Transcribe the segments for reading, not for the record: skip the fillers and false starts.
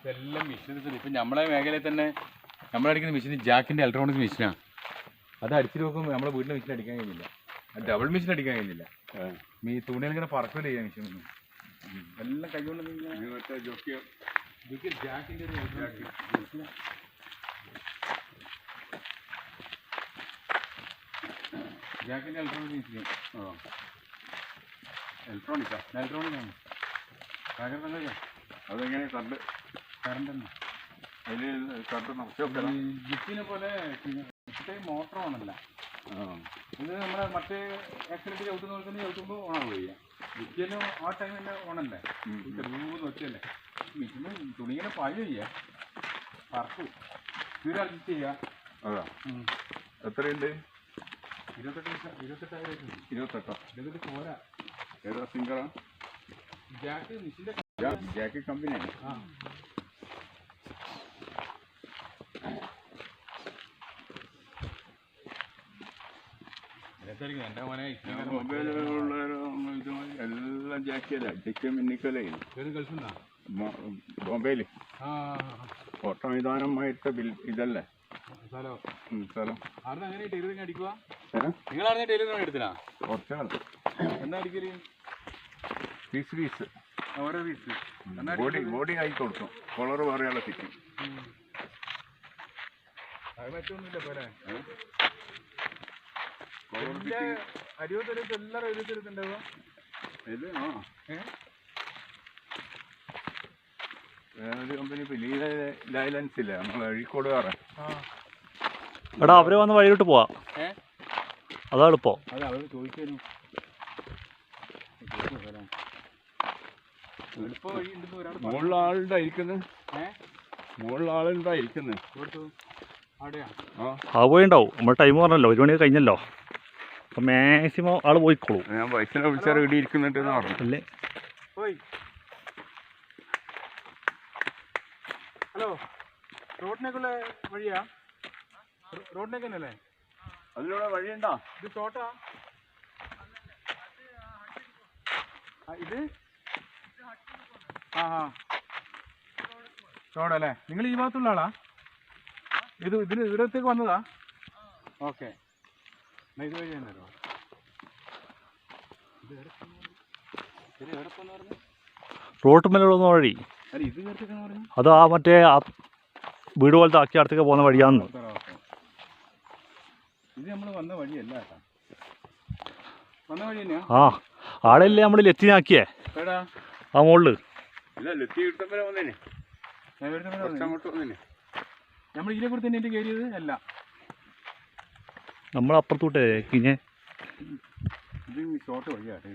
ഇതെല്ലാം മെഷീൻ. ഇപ്പം നമ്മളെ മേഖലയിൽ തന്നെ നമ്മളടിക്കുന്ന മെഷീൻ ജാക്കിൻ്റെ ഇലക്ട്രോണിക് മെഷീനാണ്. അത് അടിച്ചു നോക്കുമ്പോൾ നമ്മുടെ വീട്ടിലെ മെഷീൻ അടിക്കാൻ കഴിയുന്നില്ല. ഡബിൾ മെഷീൻ അടിക്കാൻ കഴിയുന്നില്ല. ഈ തുണിയിൽ ഇങ്ങനെ പറക്കില്ല ചെയ്യാൻ മെഷീൻ എല്ലാം കൈകൊണ്ട് ജാക്കിൻ്റെ ജാക്കിൻ്റെ ഇലക്ട്രോണിക് മെഷീൻ. ഇലക്ട്രോണിക്കാണ്. അതെങ്ങനെ കറണ്ട് തന്നെ അതിൽ കറണ്ട് നിറച്ച് ജിപ്പിനെ പോലെ മോട്ടറാണല്ല. ഇത് നമ്മുടെ മറ്റേ ആക്സിഡൻറ്റ് ചവിട്ടുന്ന പോലെ തന്നെ ചവിട്ടുമ്പോൾ ഓണാവുക ചെയ്യാം. ജിപ്പിനും ആ ടൈം തന്നെ ഓണല്ലേ, ചെറുന്ന് വെച്ചല്ലേ. മിഷീന് തുണിങ്ങനെ പായ ചെയ്യാം, പറക്കും തീരെ അഡ്ജസ്റ്റ് ചെയ്യാം. അതാ എത്രയുണ്ട്? 28,000 പോരാ. ഏതാ സിംഗറാ? ജാക്ക് മെഷീൻ്റെ ജാക്ക് കമ്പനിയാണ്. എൻ്റെ മോനെ എല്ലാം ജാക്കിയല്ല, ഡിക്ക് മിന്നിക്കലായി. കളിച്ചുണ്ടാ ബോംബെയിൽ ഓട്ടോ മൈതാനമായിട്ട് ഇതല്ലേ സ്ഥലം. സ്ഥലം അവിടെ അങ്ങനെ ടൈലറിങ് അടിക്കുക. നിങ്ങൾ അറിഞ്ഞ ടൈലറിങ് എടുത്തിനാ? കുറച്ചാണ്. എന്നാ അടിക്കല്? പീസ് ഓരോ പീസ് ബോഡി ആയി കൊടുക്കും. കൊളർ വേറെയുള്ള ഫിറ്റിങ്. അത് മറ്റൊന്നുമില്ല പോലെ. അരിവത്തെടുത്ത് എല്ലാവരും എഴുതിയെടുത്തുണ്ടാവുക. ഇത് വേറൊരു കമ്പനി ലൈലൻസ് ഇല്ല, നമ്മൾ അഴീക്കോടുകാരൻ. എടാ അവര് വന്ന് വഴിയിലോട്ട് പോവാ. അതാ എളുപ്പം. അതെ, അവർ ചോദിക്കാനും എളുപ്പം വഴി ഉണ്ടെന്ന് ഒരാൾ മുകളിൽ ആളുണ്ടാ ഇരിക്കുന്നത്. മുകളിൽ ആളുണ്ടാ ഇരിക്കുന്നത്. അവിടെയാ ആ പോയിണ്ടാവും. നമ്മുടെ ടൈം പറഞ്ഞല്ലോ, 1 മണി കഴിഞ്ഞല്ലോ. അപ്പം മാക്സിമം ആൾ പോയിക്കോളൂ. ഞാൻ വയസ്സിനെ വിളിച്ചാൽ ഇവിടെ ഇരിക്കുന്നുണ്ടെന്ന് പറഞ്ഞു. അല്ലേ പോയി. ഹലോ, റോഡിനേക്കുള്ള വഴിയാ? റോഡിനേക്ക് തന്നെയല്ലേ? അതിലൂടെ വഴിയുണ്ടോ? ഇത് തോട്ടാ? ഇത് തോടല്ലേ? നിങ്ങൾ ഈ ഭാഗത്തുള്ള ആളാ? ഇവിടത്തേക്ക് വന്നതാ? ഓക്കെ, ഇത് വഴി തന്നെയല്ലോ. റോട്ട് മേലുള്ള വഴി അത് ആ മറ്റേ ആ വീട് പോലത്തെ ആക്കി അടുത്തേക്ക് പോകുന്ന വഴിയാണെന്ന്. ഇത് നമ്മൾ വന്ന വഴിയല്ല കേട്ടോ. വന്ന വഴി തന്നെയാ? ആ ആളല്ലേ നമ്മൾ ലത്തിനാക്കിയേ ആ മുകളിൽ. നമ്മൾ ഇതിനെ കുറിച്ച് തന്നെ കയറിയത് അല്ല. നമ്മളപ്പുറത്തോട്ടേ കിഞ്ഞേ. ഇത് ഷോർട്ട് വഴിയാട്ടെ.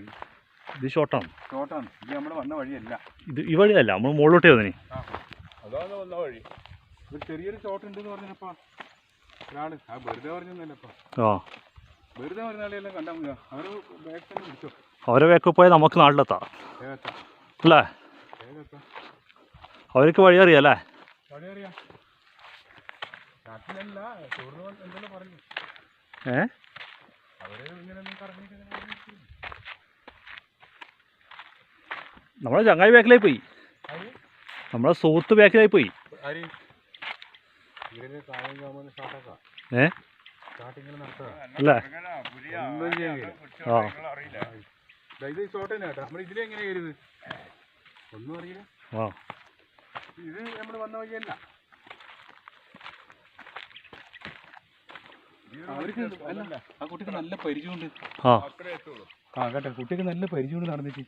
ഇത് ഷോർട്ടാണ്. ഇത് നമ്മൾ വന്ന വഴിയല്ല. ഇത് ഈ വഴിയല്ല, നമ്മൾ മുകളിലോട്ടേ വന്നേ. അതാണ് വന്ന വഴി. ഒരു ചെറിയൊരു ഷോർട്ട് ഉണ്ടെന്ന് പറഞ്ഞപ്പോ ഒരാള് വെറുതെ പറഞ്ഞൊന്നല്ലപ്പോ. വെറുതെ പറഞ്ഞ ആളെല്ലാം കണ്ടാൽ മതി. അവര് ബാക്ക് തന്നെ പിടിച്ചോ. അവരെ വേക്ക് പോയാൽ നമുക്ക് നാട്ടിലെത്താം അല്ലേ? അവർക്ക് വഴി അറിയാല്ലേ? വഴി അറിയാം. നാട്ടിലല്ല, ചോറിന് എന്തെല്ലാം പറഞ്ഞു. അവര് ഇങ്ങനെ കറങ്ങിട്ട് നമ്മളെ ചങ്ങായി ബാക്കിലായി പോയി. നമ്മളെ സുഹൃത്ത് ബാക്കിലായി പോയി. അല്ലേ? ഇത് ഷോർട്ട് തന്നെ കേട്ടോ. നമ്മൾ ഇതിലെങ്ങനെ കയറിയത് ഒന്നും അറിയില്ല. ഇത് നമ്മൾ വന്ന വഴിയല്ല. അവർക്ക് അല്ല, ആ കുട്ടിക്ക് നല്ല പരിചയമുണ്ട്. കേട്ടോ, കുട്ടിക്ക് നല്ല പരിചയമുണ്ട്. നടന്നിട്ട്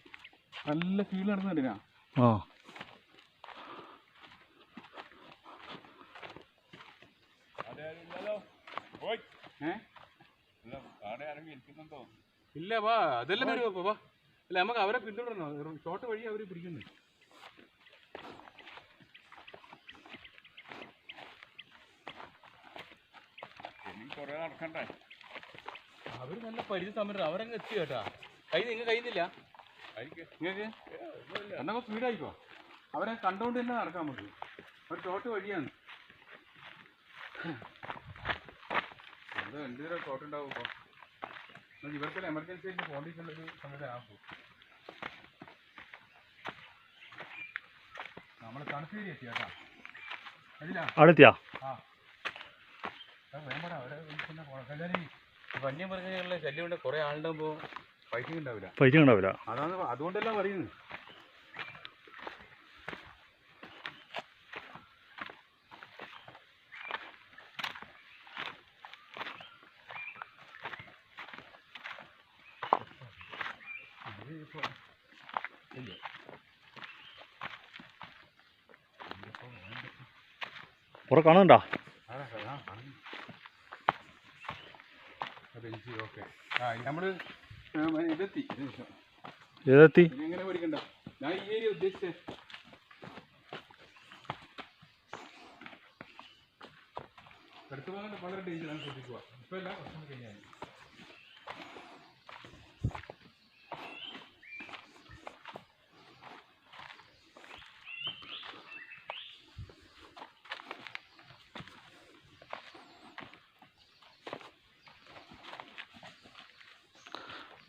നല്ല ഫീൽ നടന്നിട്ടിനാ. ഇല്ല, വാ, അതെല്ലാം വരുമോ? വാ, അല്ല നമുക്ക് അവരെ പിന്തുടരണോ? ഷോർട്ട് വഴി അവര് പിടിക്കുന്നു. അവര് നല്ല പരിചയ സമരം. അവരങ്ങ് എത്തി കേട്ടാ. നിങ്ങൾക്ക് കഴിയുന്നില്ല? നിങ്ങൾക്ക് എന്നാ സ്പീഡായിക്കോ. അവരെ കണ്ടുകൊണ്ട് തന്നെ നടക്കാൻ പറ്റും. അവർ ഷോർട്ട് വഴിയാണ്. അത് എന്തൊരു ഷോർട്ട് ഉണ്ടാവും. ഇപ്പോൾ ഇവർക്കെല്ലാം എമർജൻസി ആയിട്ട് പോകേണ്ടിട്ടുള്ളൊരു സംഗതി ആക്കും. നമ്മള് തണുപ്പേരി എത്തി കേട്ടാ. അതിലാ അടുത്തിയാ വേമ്പടാ അവരെ പിന്നെ വന്യമൃഗങ്ങളുടെ ശല്യം കൊണ്ട് കുറെ ആളുണ്ടാകുമ്പോ ഫൈറ്റിംഗ് ഉണ്ടാവില്ല. ഫൈറ്റിംഗ് ഉണ്ടാവില്ല. അതാണ് അതുകൊണ്ടല്ല പറയുന്നത്. കുറെ കാണുന്നുണ്ടാ? ഓക്കെ നമ്മള് ഇതെത്തി. ഏതെത്തി? എങ്ങനെ പഠിക്കണ്ട, ഞാൻ ഈ ഏരിയ ഉദ്ദേശിച്ചേ. അടുത്ത് പോകാൻ വളരെ ഡേഞ്ചറാണ്, ശ്രദ്ധിക്കുക. ഇപ്പൊ എല്ലാം പ്രശ്നം കഴിഞ്ഞാൽ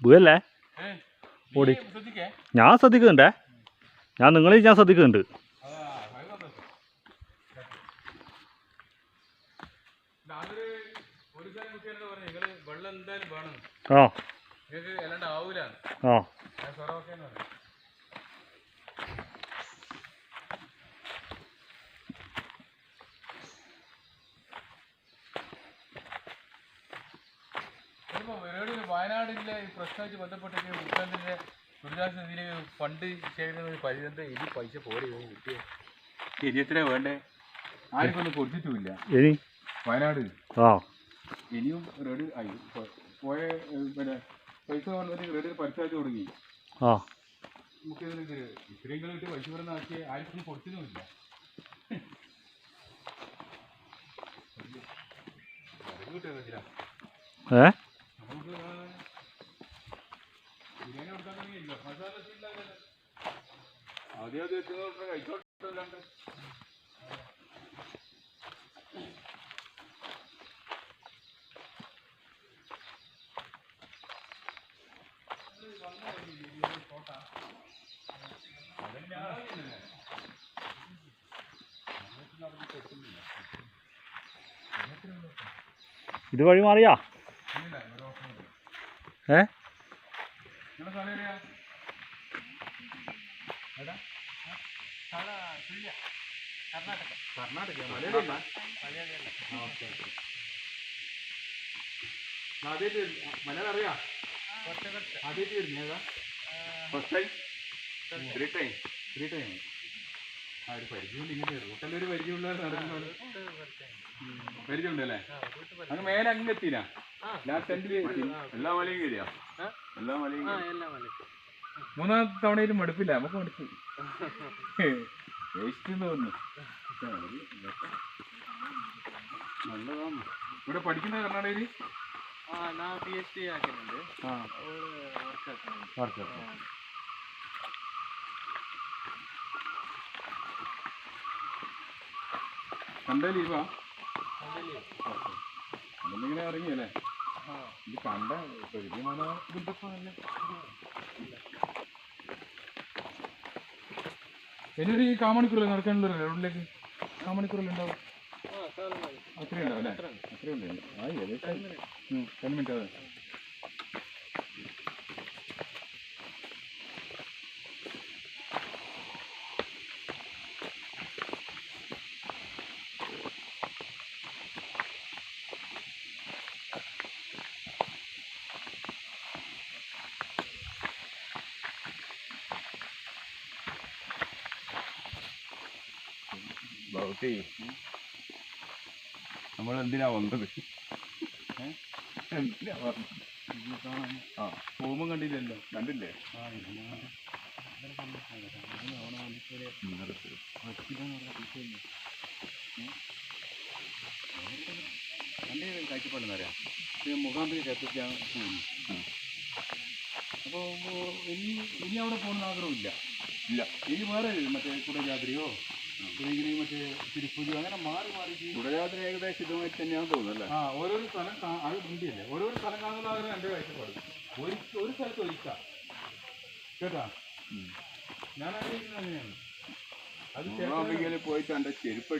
വീഴല്ലേ? ഓടി. ശ്രദ്ധിക്കേ. ഞാൻ ശ്രദ്ധിക്കുന്നുണ്ടേ, ഞാൻ ശ്രദ്ധിക്കുന്നുണ്ട്. വെള്ളം എന്തായാലും വേണം നിങ്ങൾക്ക്, അല്ലാണ്ട് ആവൂല. വയനാടിലെ ഈ പ്രശ്നമായിട്ട് ബന്ധപ്പെട്ടിട്ട് മുഖ്യമന്ത്രിയുടെ ദുരിതാശ്വാസ നിധിയിലേക്ക് ഫണ്ട് ശേഖരിക്കുന്ന പരിധി ഇനി പൈസ പോലെ കിട്ടിയ ഇനി എത്ര വേണ്ടേ? ആർക്കും ഒന്നും കൊടുത്തിട്ടുമില്ല. ഇനി വയനാട് ഇനിയും റെഡി ആയി പോയ പിന്നെ പൈസ വന്നിട്ട് റെഡി പരിശോധിച്ച് തുടങ്ങി. നമുക്ക് ഇത്രയും കിട്ടി പൈസ വരുന്ന ആക്കി ആർക്കും കൊടുത്തിട്ടുമില്ല. കിട്ടിയ നമുക്ക് ബിരിയാണി കൊടുക്കാൻ തുടങ്ങിയില്ല. മസാല ആദ്യം കഴിച്ചോട്ടല്ലാണ്ട് ഇത് വഴി മാറിയാ? മലയാളം അറിയാം. ആദ്യമായിട്ട് വരുന്നേതാ? First time? Three time. ആ ഒരു പരിചയമുണ്ട്. ഇങ്ങനെ റൂട്ടെല്ലാം ഒരു പരിചയമുള്ള നടക്കുന്നത് പരിചയമുണ്ടല്ലേ? അങ്ങ് മേലെ അങ്ങ് എത്തിനാ? ലാസ്റ്റ് എൻഡിൽ എല്ലാ മലയും കയറിയാ? എല്ലാ മലയും മൂന്നാമത്തെ തവണയിലും മടുപ്പില്ല. നമുക്ക് മടുപ്പ് വേസ്റ്റ് തോന്നുന്നു. നല്ലതാണ്. ഇവിടെ പഠിക്കുന്ന കർണാടകയിൽ PhD ആക്കുന്നുണ്ട്. കണ്ട ലീവാ? അന്നിങ്ങനെ ഇറങ്ങിയല്ലേ? ഇത് കണ്ട ഇനിയൊരു ഈ കാമണിക്കൂറല്ലേ നടക്കാനുള്ള റോഡിലേക്ക്? കാമണിക്കൂറല്ലേ ഉണ്ടാവും? അത്രയും ഉണ്ടാവും അല്ലേ? അത്രയും ഉണ്ട്. ആ ഏകദേശം 10 മിനിറ്റ്. അതെ. നമ്മൾ എന്തിനാ വന്നത്? എന്തിനാ വന്നത്? പോകുമ്പോൾ കണ്ടില്ലല്ലോ? കണ്ടില്ലേ? എൻ്റെ കാഴ്ചപ്പാടെന്നറിയാം, മുഖാന്തരം എത്തിക്കാൻ പോകുന്നു. അപ്പോൾ ഇനി അവിടെ പോകുന്ന ആഗ്രഹമില്ല. ഇനി വേറെ മറ്റേ കുടജാദ്രിയോ അല്ലെങ്കിൽ മറ്റേ തിരുപ്പൂരി അങ്ങനെ മാറി കുടജാദ്രി ഏകദേശം ഇതുമായിട്ട് തന്നെയാണെന്ന് തോന്നുന്നല്ലേ? ഓരോരോ സ്ഥലം അത് വണ്ടിയല്ലേ, ഓരോരോ സ്ഥലം കാണുന്ന ആഗ്രഹം എൻ്റെ കാഴ്ചപ്പാട്. ഒരു സ്ഥലത്ത് ഒരിക്കാം കേട്ടാ. ഞാൻ ആഗ്രഹിക്കുന്നത് അങ്ങനെയാണ്. അത് പോയിട്ട് എൻ്റെ ചെരുപ്പ്